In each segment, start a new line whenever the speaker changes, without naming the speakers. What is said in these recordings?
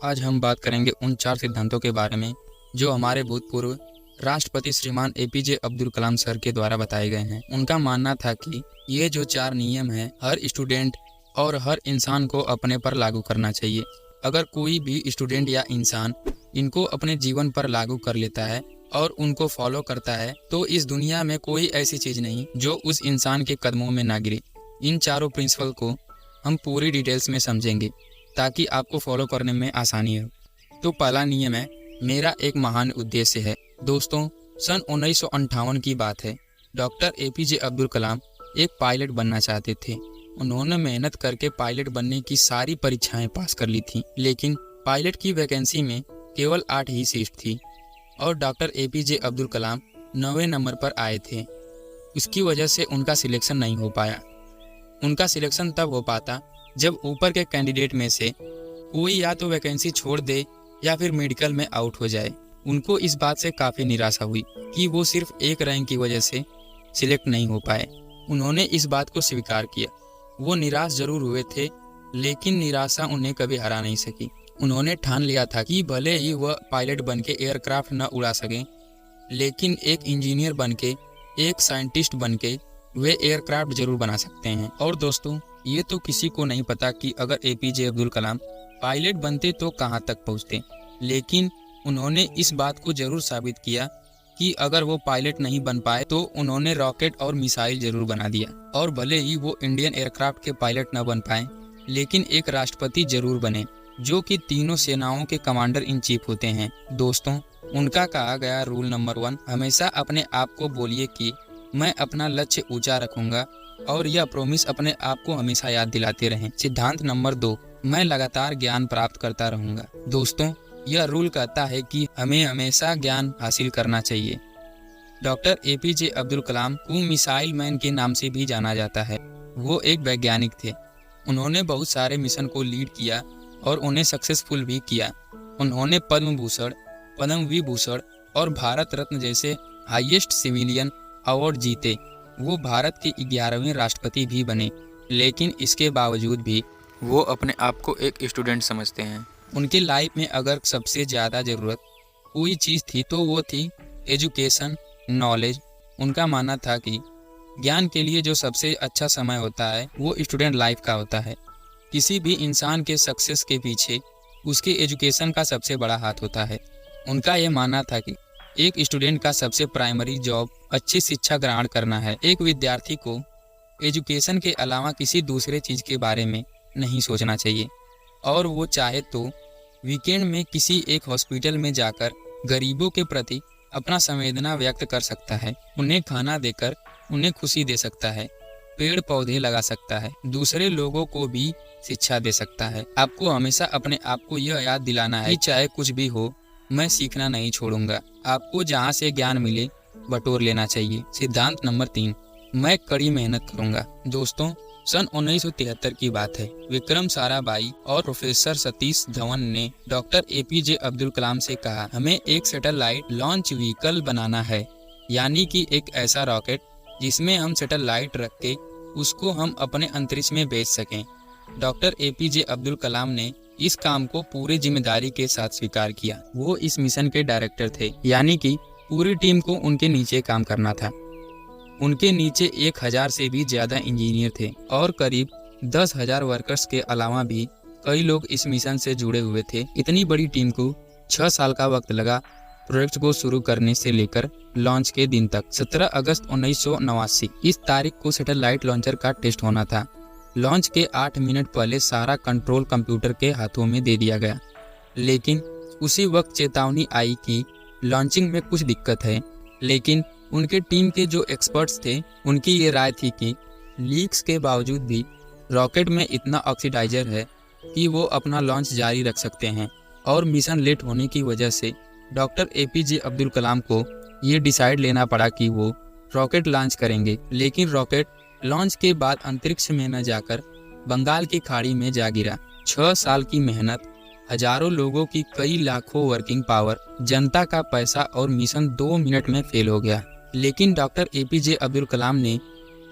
आज हम बात करेंगे उन 4 सिद्धांतों के बारे में जो हमारे भूतपूर्व राष्ट्रपति श्रीमान एपीजे अब्दुल कलाम सर के द्वारा बताए गए हैं। उनका मानना था कि ये जो 4 नियम हैं हर स्टूडेंट और हर इंसान को अपने पर लागू करना चाहिए। अगर कोई भी स्टूडेंट या इंसान इनको अपने जीवन पर लागू कर लेता है और उनको फॉलो करता है तो इस दुनिया में कोई ऐसी चीज़ नहीं जो उस इंसान के कदमों में ना गिरे। इन चारों प्रिंसिपल को हम पूरी डिटेल्स में समझेंगे ताकि आपको फॉलो करने में आसानी हो। तो पहला नियम है, मेरा एक महान उद्देश्य है। दोस्तों, सन 1958 की बात है। डॉक्टर एपीजे अब्दुल कलाम एक पायलट बनना चाहते थे। उन्होंने मेहनत करके पायलट बनने की सारी परीक्षाएं पास कर ली थी, लेकिन पायलट की वैकेंसी में केवल 8 ही सीट थी और doctor APJ Abdul Kalam 9वें number पर आए थे। उसकी वजह से उनका सिलेक्शन नहीं हो पाया। उनका सिलेक्शन तब हो पाता जब ऊपर के कैंडिडेट में से कोई या तो वैकेंसी छोड़ दे या फिर मेडिकल में आउट हो जाए। उनको इस बात से काफ़ी निराशा हुई कि वो सिर्फ एक रैंक की वजह से सिलेक्ट नहीं हो पाए। उन्होंने इस बात को स्वीकार किया। वो निराश जरूर हुए थे, लेकिन निराशा उन्हें कभी हरा नहीं सकी। उन्होंने ठान लिया था कि भले ही वह पायलट बनके एयरक्राफ्ट न उड़ा सकें, लेकिन एक इंजीनियर बनके, एक साइंटिस्ट बनके वे एयरक्राफ्ट जरूर बना सकते हैं। और दोस्तों, ये तो किसी को नहीं पता कि अगर एपीजे अब्दुल कलाम पायलट बनते तो कहाँ तक पहुँचते, लेकिन उन्होंने इस बात को जरूर साबित किया कि अगर वो पायलट नहीं बन पाए तो उन्होंने रॉकेट और मिसाइल जरूर बना दिया। और भले ही वो इंडियन एयरक्राफ्ट के पायलट न बन पाए, लेकिन एक राष्ट्रपति जरूर बने जो कि तीनों सेनाओं के कमांडर इन चीफ होते हैं। दोस्तों, उनका कहा गया रूल नंबर 1, हमेशा अपने आप को बोलिए कि मैं अपना लक्ष्य ऊंचा रखूंगा, और यह प्रॉमिस अपने आप को हमेशा याद दिलाते रहें। सिद्धांत नंबर 2, मैं लगातार ज्ञान प्राप्त करता रहूंगा। दोस्तों, यह रूल कहता है कि हमें हमेशा ज्ञान हासिल करना चाहिए। डॉक्टर एपीजे अब्दुल कलाम को मिसाइल मैन के नाम से भी जाना जाता है। वो एक वैज्ञानिक थे। उन्होंने बहुत सारे मिशन को लीड किया और उन्हें सक्सेसफुल भी किया। उन्होंने पद्म भूषण, पद्म विभूषण और भारत रत्न जैसे हाईएस्ट सिविलियन अवार्ड जीते। वो भारत के 11वें राष्ट्रपति भी बने, लेकिन इसके बावजूद भी वो अपने आप को एक स्टूडेंट समझते हैं। उनके लाइफ में अगर सबसे ज़्यादा ज़रूरत कोई चीज़ थी तो वो थी एजुकेशन, नॉलेज। उनका मानना था कि ज्ञान के लिए जो सबसे अच्छा समय होता है वो स्टूडेंट लाइफ का होता है। किसी भी इंसान के सक्सेस के पीछे उसके एजुकेशन का सबसे बड़ा हाथ होता है। उनका यह मानना था कि एक स्टूडेंट का सबसे प्राइमरी जॉब अच्छी शिक्षा ग्रहण करना है। एक विद्यार्थी को एजुकेशन के अलावा किसी दूसरे चीज़ के बारे में नहीं सोचना चाहिए, और वो चाहे तो वीकेंड में किसी एक हॉस्पिटल में जाकर गरीबों के प्रति अपना संवेदना व्यक्त कर सकता है, उन्हें खाना देकर उन्हें खुशी दे सकता है, पेड़ पौधे लगा सकता है, दूसरे लोगों को भी शिक्षा दे सकता है। आपको हमेशा अपने आप को यह याद दिलाना है कि चाहे कुछ भी हो, मैं सीखना नहीं छोड़ूंगा। आपको जहाँ से ज्ञान मिले बटोर लेना चाहिए। सिद्धांत नंबर 3, मैं कड़ी मेहनत करूंगा। दोस्तों, सन 1973 की बात है। विक्रम साराभाई और प्रोफेसर सतीश धवन ने डॉक्टर एपीजे अब्दुल कलाम से कहा, हमें एक सैटेलाइट लॉन्च व्हीकल बनाना है, यानी कि एक ऐसा रॉकेट जिसमें हम सैटेलाइट रख के उसको हम अपने अंतरिक्ष में भेज सकें। डॉक्टर एपीजे अब्दुल कलाम ने इस काम को पूरी जिम्मेदारी के साथ स्वीकार किया। वो इस मिशन के डायरेक्टर थे, यानी कि पूरी टीम को उनके नीचे काम करना था। उनके नीचे 1000 से भी ज़्यादा इंजीनियर थे और करीब 10,000 वर्कर्स के अलावा भी कई लोग इस मिशन से जुड़े हुए थे। इतनी बड़ी टीम को 6 साल का वक्त लगा प्रोजेक्ट को शुरू करने से लेकर लॉन्च के दिन तक। 17 अगस्त 1989 इस तारीख को सैटेलाइट लॉन्चर का टेस्ट होना था। लॉन्च के 8 मिनट पहले सारा कंट्रोल कंप्यूटर के हाथों में दे दिया गया, लेकिन उसी वक्त चेतावनी आई कि लॉन्चिंग में कुछ दिक्कत है। लेकिन उनके टीम के जो एक्सपर्ट्स थे उनकी ये राय थी कि लीक्स के बावजूद भी रॉकेट में इतना ऑक्सीडाइजर है कि वो अपना लॉन्च जारी रख सकते हैं, और मिशन लेट होने की वजह से डॉक्टर एपीजे अब्दुल कलाम को ये डिसाइड लेना पड़ा कि वो रॉकेट लॉन्च करेंगे। लेकिन रॉकेट लॉन्च के बाद अंतरिक्ष में न जाकर बंगाल की खाड़ी में जा गिरा। 6 साल की मेहनत, हजारों लोगों की कई लाखों वर्किंग पावर, जनता का पैसा और मिशन 2 मिनट में फेल हो गया। लेकिन डॉक्टर एपीजे अब्दुल कलाम ने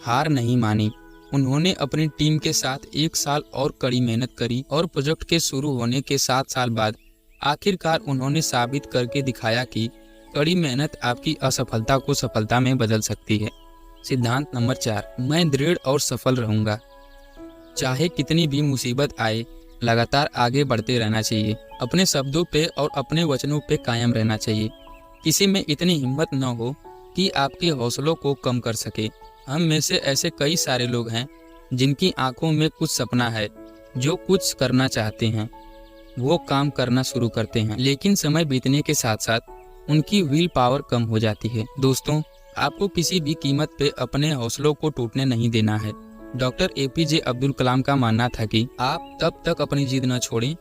हार नहीं मानी। उन्होंने अपनी टीम के साथ 1 साल और कड़ी मेहनत करी और प्रोजेक्ट के शुरू होने के 7 साल बाद आखिरकार उन्होंने साबित करके दिखाया कि कड़ी मेहनत आपकी असफलता को सफलता में बदल सकती है। सिद्धांत नंबर 4, मैं दृढ़ और सफल रहूंगा। चाहे कितनी भी मुसीबत आए, लगातार आगे बढ़ते रहना चाहिए। अपने शब्दों पे और अपने वचनों पे कायम रहना चाहिए। किसी में इतनी हिम्मत न हो कि आपके हौसलों को कम कर सके। हम में से ऐसे कई सारे लोग हैं जिनकी आंखों में कुछ सपना है, जो कुछ करना चाहते हैं, वो काम करना शुरू करते हैं, लेकिन समय बीतने के साथ साथ उनकी विल पावर कम हो जाती है। दोस्तों, आपको किसी भी कीमत पे अपने हौसलों को टूटने नहीं देना है। डॉक्टर एपीजे अब्दुल कलाम का मानना था कि आप तब तक अपनी जिद न छोड़ें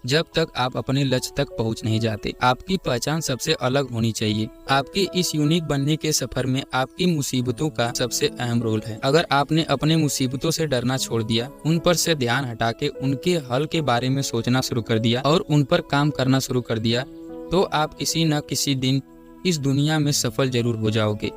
जब तक आप अपने लक्ष्य तक पहुंच नहीं जाते। आपकी पहचान सबसे अलग होनी चाहिए। आपके इस यूनिक बनने के सफर में आपकी मुसीबतों का सबसे अहम रोल है। अगर आपने अपने मुसीबतों से डरना छोड़ दिया, उन पर से ध्यान हटा के उनके हल के बारे में सोचना शुरू कर दिया और उन पर काम करना शुरू कर दिया, तो आप किसी न किसी दिन इस दुनिया में सफल जरूर हो जाओगे।